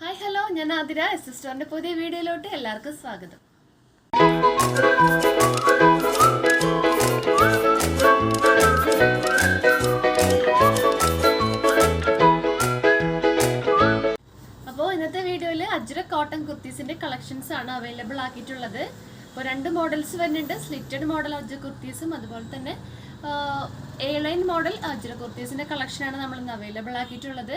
Hi hello, ഞാൻ ആതിര. സിസ്റ്ററിന്റെ പുതിയ വീഡിയോയിലോട്ട് എല്ലാവർക്കും സ്വാഗതം. അപ്പോൾ ഇന്നത്തെ വീഡിയോയിൽ അജ്രക് കോട്ടൺ കുർത്തീസിന്റെ കളക്ഷൻസ് ആണ് അവൈലബിൾ ആക്കിയിട്ടുള്ളത്. അപ്പോൾ രണ്ട് മോഡൽസ് വരുന്നുണ്ട്. സ്ലിറ്റഡ് മോഡൽ അജ്രക് കുർത്തീസും അതുപോലെ തന്നെ എയർലൈൻ മോഡൽ അജ്രക് കുർത്തീസിന്റെ കളക്ഷനാണ് നമ്മൾ ഇന്ന് അവൈലബിൾ ആക്കിയിട്ടുള്ളത്.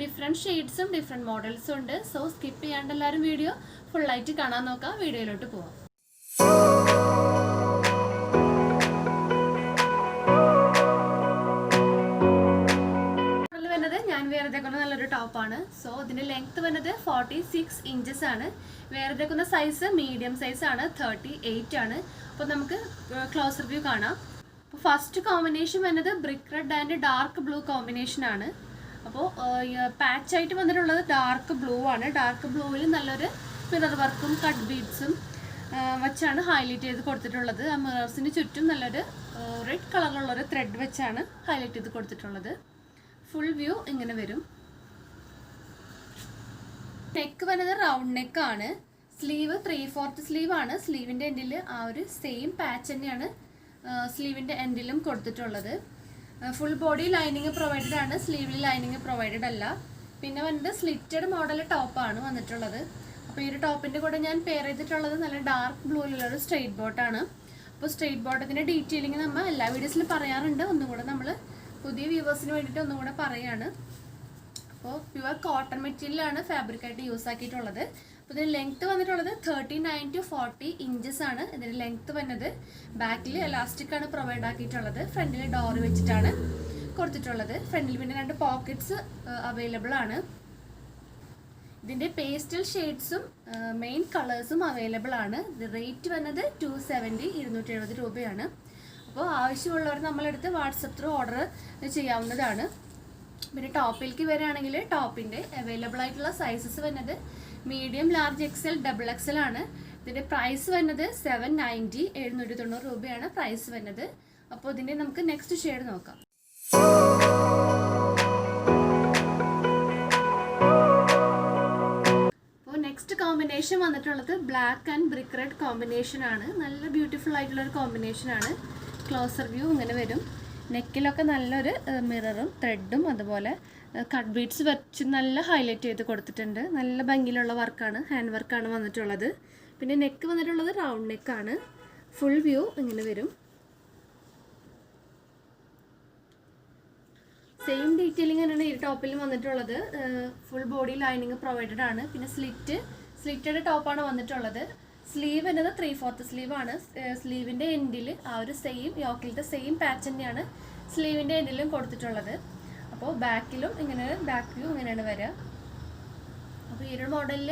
ഡിഫറെൻറ്റ് ഷെയ്ഡ്സും ഡിഫറെൻറ്റ് മോഡൽസും ഉണ്ട്. സോ സ്കിപ്പ് ചെയ്യാണ്ട് എല്ലാവരും വീഡിയോ ഫുള്ളായിട്ട് കാണാൻ നോക്കാം. വീഡിയോയിലോട്ട് പോവാം. വരുന്നത് ഞാൻ വേറെതേക്കുന്ന നല്ലൊരു ടോപ്പാണ്. സോ ഇതിന്റെ ലെങ്ത് വരുന്നത് 46 ഇഞ്ചസ് ആണ്. വേറെതേക്കുന്ന സൈസ് മീഡിയം സൈസ് ആണ്, 38 ആണ്. അപ്പോൾ നമുക്ക് ക്ലോസർ വ്യൂ കാണാം. അപ്പോൾ ഫസ്റ്റ് കോമ്പിനേഷൻ വരുന്നത് brick red and dark blue combination ആണ്. അപ്പോൾ പാച്ചായിട്ട് വന്നിട്ടുള്ളത് ഡാർക്ക് ബ്ലൂ ആണ്. ഡാർക്ക് ബ്ലൂവിൽ നല്ലൊരു മിറർ വർക്കും കട്ട് ബീഡ്സും വെച്ചാണ് ഹൈലൈറ്റ് ചെയ്ത് കൊടുത്തിട്ടുള്ളത്. ആ മിറേഴ്സിന് ചുറ്റും നല്ലൊരു റെഡ് കളറിലുള്ളൊരു ത്രെഡ് വെച്ചാണ് ഹൈലൈറ്റ് ചെയ്ത് കൊടുത്തിട്ടുള്ളത്. ഫുൾ വ്യൂ ഇങ്ങനെ വരും. നെക്ക് വരുന്നത് റൗണ്ട് നെക്ക് ആണ്. സ്ലീവ് 3/4 സ്ലീവ് ആണ്. സ്ലീവിൻ്റെ എൻഡിൽ ആ ഒരു സെയിം പാച്ച് തന്നെയാണ് സ്ലീവിൻ്റെ എൻഡിലും കൊടുത്തിട്ടുള്ളത്. ഫുൾ ബോഡി ലൈനിങ് പ്രൊവൈഡഡ് ആണ്, സ്ലീവിൽ ലൈനിങ് പ്രൊവൈഡഡ് അല്ല. പിന്നെ വന്നിട്ട് സ്ലിറ്റഡ് മോഡൽ ടോപ്പാണ് വന്നിട്ടുള്ളത്. അപ്പോൾ ഈ ഒരു ടോപ്പിൻ്റെ കൂടെ ഞാൻ പെയർ ചെയ്തിട്ടുള്ളത് നല്ല ഡാർക്ക് ബ്ലൂയിലുള്ളൊരു സ്ട്രെയിറ്റ് ബോട്ടാണ്. അപ്പോൾ സ്ട്രെയിറ്റ് ബോട്ടത്തിൻ്റെ ഡീറ്റെയിലിംഗ് നമ്മൾ എല്ലാ വീഡിയോസിലും പറയാറുണ്ട്. ഒന്നും കൂടെ നമ്മൾ പുതിയ വ്യൂവേഴ്സിന് വേണ്ടിയിട്ട് ഒന്നും കൂടെ പറയുകയാണ്. അപ്പോൾ പ്യുവർ കോട്ടൺ മെറ്റീരിയലാണ് ഫാബ്രിക്കായിട്ട് യൂസ് ആക്കിയിട്ടുള്ളത്. അപ്പോൾ ഇതിന് ലെങ്ത്ത് വന്നിട്ടുള്ളത് 39 to 40 ഇഞ്ചസ് ആണ്. ഇതിന് ലെങ്ത്ത് വന്നത് ബാക്കിൽ എലാസ്റ്റിക് ആണ് പ്രൊവൈഡ് ആക്കിയിട്ടുള്ളത്. ഫ്രണ്ടിൽ ഡോർ വെച്ചിട്ടാണ് കൊടുത്തിട്ടുള്ളത്. ഫ്രണ്ടിൽ പിന്നെ 2 പോക്കറ്റ്സ് അവൈലബിൾ ആണ്. ഇതിൻ്റെ പേസ്റ്റൽ ഷെയ്ഡ്സും മെയിൻ കളേഴ്സും അവൈലബിൾ ആണ്. ഇത് റേറ്റ് വന്നത് 270 രൂപയാണ്. അപ്പോൾ ആവശ്യമുള്ളവർ നമ്മളെടുത്ത് വാട്സപ്പ് ത്രൂ ഓർഡർ ചെയ്യാവുന്നതാണ്. പിന്നെ ടോപ്പിലേക്ക് വരികയാണെങ്കിൽ ടോപ്പിൻ്റെ അവൈലബിൾ ആയിട്ടുള്ള സൈസസ് വരുന്നത് medium, large, XL, double XL ആണ്. ഇതിൻ്റെ പ്രൈസ് വരുന്നത് 790 790 രൂപയാണ് പ്രൈസ് വരുന്നത്. അപ്പോൾ ഇതിൻ്റെ നമുക്ക് നെക്സ്റ്റ് ഷെയ്ഡ് നോക്കാം. അപ്പോൾ നെക്സ്റ്റ് കോമ്പിനേഷൻ വന്നിട്ടുള്ളത് black and brick red combination ആണ്. നല്ല ബ്യൂട്ടിഫുൾ ആയിട്ടുള്ള ഒരു കോമ്പിനേഷൻ ആണ്. ക്ലോസർ വ്യൂ ഇങ്ങനെ വരും. നെക്കിലൊക്കെ നല്ലൊരു മിററും ത്രെഡും അതുപോലെ കട്ട് ബീഡ്സ് വെച്ച് നല്ല ഹൈലൈറ്റ് ചെയ്ത് കൊടുത്തിട്ടുണ്ട്. നല്ല ഭംഗിയിലുള്ള വർക്കാണ്, ഹാൻഡ് വർക്കാണ് വന്നിട്ടുള്ളത്. പിന്നെ നെക്ക് വന്നിട്ടുള്ളത് റൗണ്ട് നെക്കാണ്. ഫുൾ വ്യൂ ഇങ്ങനെ വരും. സെയിം ഡീറ്റെയിലിംഗ് തന്നെയാണ് ഈ ടോപ്പിൽ വന്നിട്ടുള്ളത്. ഫുൾ ബോഡി ലൈനിങ് പ്രൊവൈഡഡ് ആണ്. പിന്നെ സ്ലിറ്റഡ് ടോപ്പാണ് വന്നിട്ടുള്ളത്. സ്ലീവ് എന്നത് 3/4 സ്ലീവ് ആണ്. സ്ലീവിൻ്റെ എൻഡിൽ ആ ഒരു സെയിം യോക്കിലത്തെ സെയിം പാച്ച് തന്നെയാണ് സ്ലീവിൻ്റെ എൻഡിലും കൊടുത്തിട്ടുള്ളത്. അപ്പോൾ ബാക്കിലും ഇങ്ങനെ ബാക്ക് വ്യൂ ഇങ്ങനെയാണ് വരിക. അപ്പോൾ ഈ ഒരു മോഡലിൽ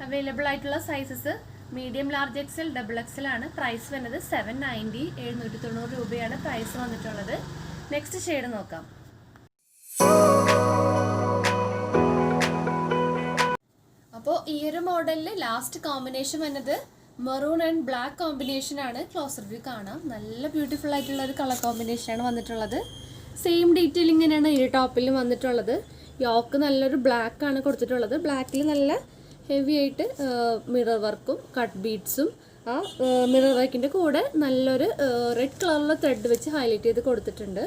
അവൈലബിൾ ആയിട്ടുള്ള sizes medium, large, XL, double XL ആണ്. പ്രൈസ് വരുന്നത് 790 790 രൂപയാണ് പ്രൈസ് വന്നിട്ടുള്ളത്. നെക്സ്റ്റ് ഷെയ്ഡ് നോക്കാം. അപ്പോൾ ഈ ഒരു മോഡലിൽ ലാസ്റ്റ് കോമ്പിനേഷൻ വന്നത് മെറൂൺ ആൻഡ് ബ്ലാക്ക് കോമ്പിനേഷൻ ആണ്. ക്ലോസർ വ്യൂ കാണാം. നല്ല ബ്യൂട്ടിഫുൾ ആയിട്ടുള്ള ഒരു കളർ കോമ്പിനേഷനാണ് വന്നിട്ടുള്ളത്. സെയിം ഡീറ്റെയിലിംഗ് തന്നെയാണ് ഈ ടോപ്പിൽ വന്നിട്ടുള്ളത്. യോക്ക് നല്ലൊരു ബ്ലാക്ക് ആണ് കൊടുത്തിട്ടുള്ളത്. ബ്ലാക്കിൽ നല്ല ഹെവി ആയിട്ട് മിറർ വർക്കും കട്ട് ബീഡ്സും ആ മിറർ വർക്കിൻ്റെ കൂടെ നല്ലൊരു റെഡ് കളറുള്ള ത്രെഡ് വെച്ച് ഹൈലൈറ്റ് ചെയ്ത് കൊടുത്തിട്ടുണ്ട്.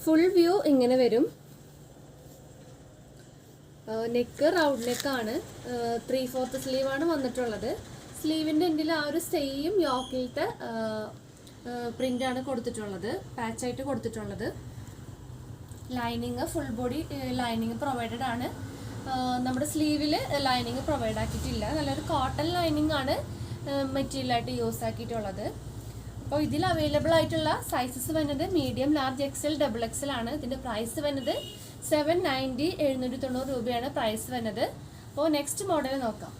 ഫുൾ വ്യൂ ഇങ്ങനെ വരും. നെക്ക് റൗണ്ട് നെക്കാണ്. 3/4 സ്ലീവാണ് വന്നിട്ടുള്ളത്. സ്ലീവിൻ്റെ എൻഡിൽ ആ ഒരു സെയിം യോക്കിലത്തെ പ്രിൻ്റാണ് കൊടുത്തിട്ടുള്ളത്, പാച്ചായിട്ട് കൊടുത്തിട്ടുള്ളത്. Lining full body lining provided ആണ്. നമ്മുടെ സ്ലീവിൽ ലൈനിങ് പ്രൊവൈഡ് ആക്കിയിട്ടില്ല. നല്ലൊരു കോട്ടൺ ലൈനിങ് ആണ് മെറ്റീരിയലായിട്ട് യൂസ് ആക്കിയിട്ടുള്ളത്. അപ്പോൾ ഇതിൽ അവൈലബിൾ ആയിട്ടുള്ള സൈസസ് വരുന്നത് medium, large, XL, double XL ആണ്. ഇതിൻ്റെ പ്രൈസ് വരുന്നത് 790 790 രൂപയാണ് പ്രൈസ് വരുന്നത്. അപ്പോൾ നെക്സ്റ്റ് മോഡൽ നോക്കാം.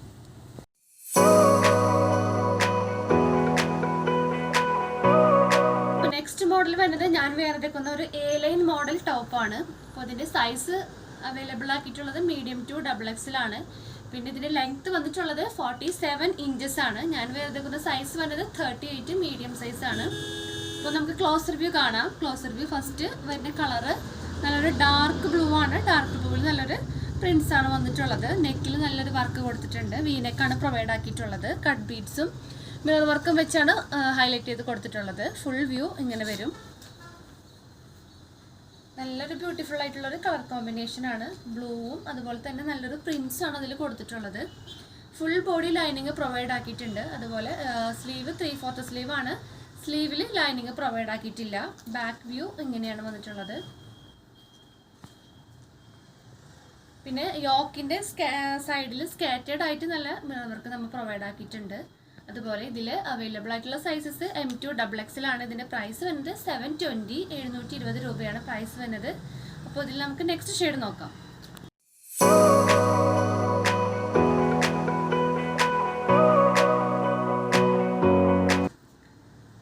നെക്സ്റ്റ് മോഡൽ വരുന്നത് ഞാൻ വേറെ എടുക്കുന്ന ഒരു എയർലൈൻ മോഡൽ ടോപ്പാണ്. അപ്പോൾ ഇതിൻ്റെ സൈസ് അവൈലബിൾ ആക്കിയിട്ടുള്ളത് മീഡിയം ടു ഡബിൾ എക്സൽ ആണ്. പിന്നെ ഇതിൻ്റെ ലെങ്ത്ത് വന്നിട്ടുള്ളത് 47 ഇഞ്ചസ് ആണ്. ഞാൻ വേറെ എടുക്കുന്ന സൈസ് വരുന്നത് 38 മീഡിയം സൈസ് ആണ്. അപ്പോൾ നമുക്ക് ക്ലോസർ വ്യൂ കാണാം. ക്ലോസർ വ്യൂ ഫസ്റ്റ് വരുന്ന കളറ് നല്ലൊരു ഡാർക്ക് ബ്ലൂ ആണ്. ഡാർക്ക് ബ്ലൂവിൽ നല്ലൊരു പ്രിന്റ്സ് ആണ് വന്നിട്ടുള്ളത്. നെക്കിൽ നല്ലൊരു വർക്ക് കൊടുത്തിട്ടുണ്ട്. വീനെക്കാണ് പ്രൊവൈഡ് ആക്കിയിട്ടുള്ളത്. കട്ട് ബീഡ്സും മിറർ വർക്കും വെച്ചാണ് ഹൈലൈറ്റ് ചെയ്ത് കൊടുത്തിട്ടുള്ളത്. ഫുൾ വ്യൂ ഇങ്ങനെ വരും. നല്ലൊരു ബ്യൂട്ടിഫുൾ ആയിട്ടുള്ളൊരു കളർ കോമ്പിനേഷൻ ആണ്. ബ്ലൂവും അതുപോലെ തന്നെ നല്ലൊരു പ്രിന്റ്സ് ആണ് അതിൽ കൊടുത്തിട്ടുള്ളത്. ഫുൾ ബോഡി ലൈനിങ് പ്രൊവൈഡ് ആക്കിയിട്ടുണ്ട്. അതുപോലെ സ്ലീവ് 3/4 സ്ലീവ് ആണ്. സ്ലീവിൽ ലൈനിങ് പ്രൊവൈഡ് ആക്കിയിട്ടില്ല. ബാക്ക് വ്യൂ ഇങ്ങനെയാണ് വന്നിട്ടുള്ളത്. പിന്നെ യോക്കിൻ്റെ സൈഡിൽ സ്കാറ്റേഡ് ആയിട്ട് നല്ല മിറർ വർക്ക് നമ്മൾ പ്രൊവൈഡ് ആക്കിയിട്ടുണ്ട്. അതുപോലെ ഇതിൽ അവൈലബിൾ ആയിട്ടുള്ള സൈസസ് M2 XXL ആണ്. ഇതിൻ്റെ പ്രൈസ് വരുന്നത് 720 720 രൂപയാണ് പ്രൈസ് വരുന്നത്. അപ്പോൾ ഇതിൽ നമുക്ക് നെക്സ്റ്റ് ഷെയ്ഡ് നോക്കാം.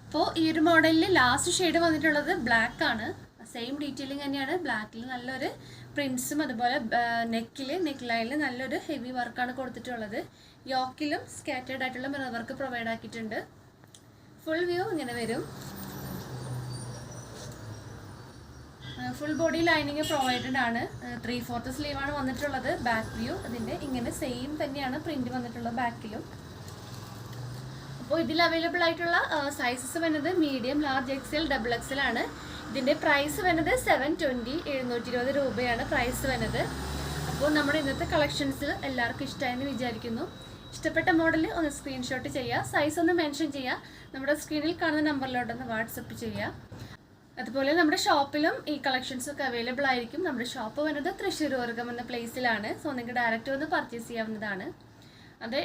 അപ്പോൾ ഈ ഒരു മോഡലിൽ ലാസ്റ്റ് ഷെയ്ഡ് വന്നിട്ടുള്ളത് ബ്ലാക്ക് ആണ്. സെയിം ഡീറ്റെയിലിംഗ് തന്നെയാണ്. ബ്ലാക്കിൽ നല്ലൊരു പ്രിൻസും അതുപോലെ നെക്ക് ലൈനിൽ നല്ലൊരു ഹെവി വർക്കാണ് കൊടുത്തിട്ടുള്ളത്. യോക്കിലും സ്കാറ്റേഡ് ആയിട്ടുള്ള മിറർ വർക്ക് പ്രൊവൈഡ് ആക്കിയിട്ടുണ്ട്. ഫുൾ വ്യൂ ഇങ്ങനെ വരും. ഫുൾ ബോഡി ലൈനിങ് പ്രൊവൈഡഡ് ആണ്. 3/4 സ്ലീവ് ആണ് വന്നിട്ടുള്ളത്. ബാക്ക് വ്യൂ അതിൻ്റെ ഇങ്ങനെ സെയിം തന്നെയാണ് പ്രിന്റ് വന്നിട്ടുള്ളത് ബാക്കിലും. അപ്പോൾ ഇതിൽ അവൈലബിൾ ആയിട്ടുള്ള സൈസസ് വരുന്നത് മീഡിയം, ലാർജ്, XL, XXL ആണ്. ഇതിൻ്റെ പ്രൈസ് വരുന്നത് 720 720 രൂപയാണ് പ്രൈസ് വരുന്നത്. അപ്പോൾ നമ്മുടെ ഇന്നത്തെ കളക്ഷൻസ് എല്ലാവർക്കും ഇഷ്ടമായെന്ന് വിചാരിക്കുന്നു. ഇഷ്ടപ്പെട്ട മോഡൽ ഒന്ന് സ്ക്രീൻഷോട്ട് ചെയ്യുക, സൈസ് ഒന്ന് മെൻഷൻ ചെയ്യുക, നമ്മുടെ സ്ക്രീനിൽ കാണുന്ന നമ്പറിലോട്ടൊന്ന് വാട്സപ്പ് ചെയ്യുക. അതുപോലെ നമ്മുടെ ഷോപ്പിലും ഈ കളക്ഷൻസ് ഒക്കെ അവൈലബിൾ ആയിരിക്കും. നമ്മുടെ ഷോപ്പ് വരുന്നത് തൃശ്ശൂർ ഓർഗം എന്ന പ്ലേസിലാണ്. സോ നിങ്ങൾക്ക് ഡയറക്റ്റ് വന്ന് പർച്ചേസ് ചെയ്യാവുന്നതാണ്.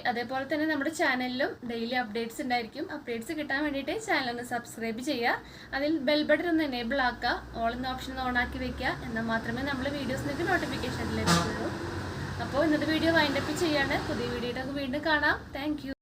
അതേപോലെ തന്നെ നമ്മുടെ ചാനലിലും ഡെയിലി അപ്ഡേറ്റ്സ് ഉണ്ടായിരിക്കും. അപ്ഡേറ്റ്സ് കിട്ടാൻ വേണ്ടിയിട്ട് ചാനൽ ഒന്ന് സബ്സ്ക്രൈബ് ചെയ്യുക. അതിൽ ബെൽ ബട്ടൺ ഒന്ന് എനേബിൾ ആക്കുക, ഓൾ എന്ന ഓപ്ഷൻ ഓൺ ആക്കി വെക്കുക. എന്നാൽ മാത്രമേ നമ്മൾ വീഡിയോസ് നിങ്ങൾക്ക് നോട്ടിഫിക്കേഷൻ ലഭിക്കുള്ളൂ. അപ്പോൾ ഇന്നത്തെ വീഡിയോ വൈൻഡപ്പ് ചെയ്യാണ്. പുതിയ വീഡിയോ വീണ്ടും കാണാം. താങ്ക്